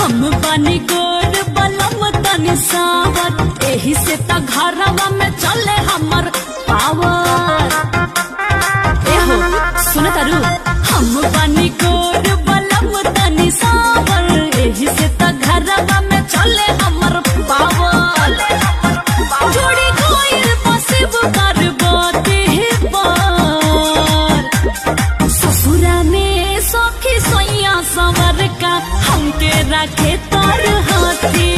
हम बनी गोर बलम तनी सावर, एही से त घरवा में चले हमर पावर। एहो सुन तारू, हम बनी गोर बलम तनी सावर, एही से त घरवा में चले हमर पावर। जोड़ी कोइल पसिब करबते पर, ससुरा में सखी सोया सवर का हमके रखे तर हाथी